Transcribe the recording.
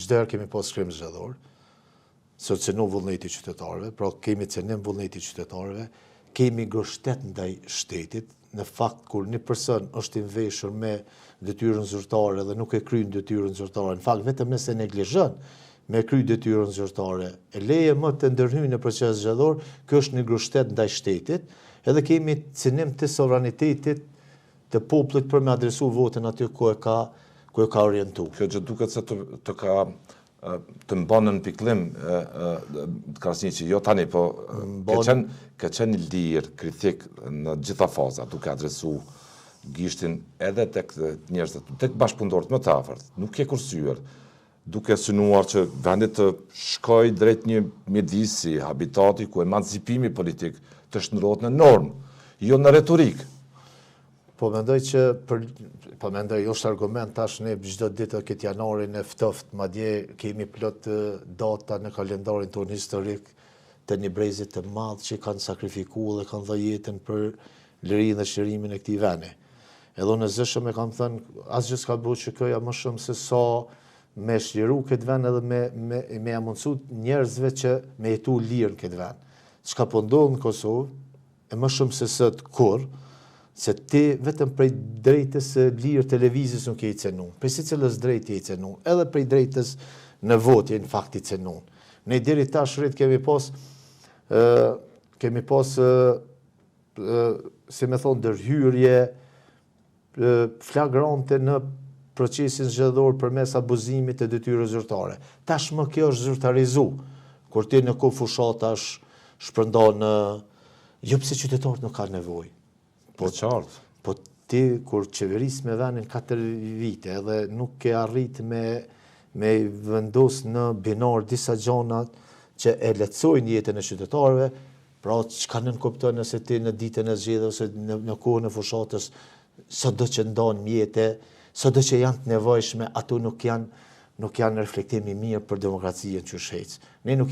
çdo herë kemi pas krim zgjedhor, cënu vullneti qytetarëve, pra kemi cënim vullneti qytetarëve, kemi gërshtet ndaj shtetit, në fakt kur një person është i veshur me detyrën zyrtare dhe nuk e kryen detyrën zyrtare, në fakt vetëm nëse neglizhon me kry detyrën zyrtare, e leje më të ndërhyjë në proces zgjedhor, kjo është një gërshtet ndaj shtetit, edhe kemi cënim të sovranitetit të popullit për me adresu votën aty ku e ka orientu. Kjo gjë duket se të mbanë në piklim Krasniqi, jo tani, po ka qenë lirë, kritik në gjitha faza, duke adresu gishtin edhe tek njerëzit, tek bashkëpunëtorët më të afërt, nuk ke kursyer, duke synuar që vendit të shkoj drejt një mjedisi, habitati, ku emancipimi politik të shndrohet në normë, jo në retorikë. Po mendoj është argument tash ne çdo ditë këtë janarin e ftoft, madje kemi plot data në kalendarin tonë historik të një brezit të madh që kanë sakrifikuar dhe kanë dhënë jetën për lirinë dhe shërimin e këtij vendi. Edhe unë zëshëm e kam thënë, asgjë s'ka bëu që këja më shumë se sa me shliru këtë vend edhe me mundësu njerëzve që me jetu lirë në këtë vend. Çka po ndodh në Kosovë, e më shumë se sot kur, se ti vetëm prej drejtës lirë televizis nuk e i cenun, prej si cilës drejt e i cenun, edhe prej drejtës në votje në fakt i cenun. Ne deri tash rrit kemi pas, si me thonë, ndërhyrje flagrante në procesin zgjedhor përmes abuzimit të detyrës zyrtare. Tashmë kjo është zyrtarizu, kur ti në kohë fushatash shpërndon jo pse qytetarët nuk kanë nevojë. Po ti kur qeveris me venin 4 vite edhe nuk ke arrit me vendos në binar disa gjanat që e lehtësojnë jetën e qytetarëve, pra çka nënkupton nëse ti në ditën e zgjedhjes ose në kohën e fushatës sado që ndan mjete, sado që janë të nevojshme, ato nuk janë reflektimi mirë për demokracinë që shec. Ne nuk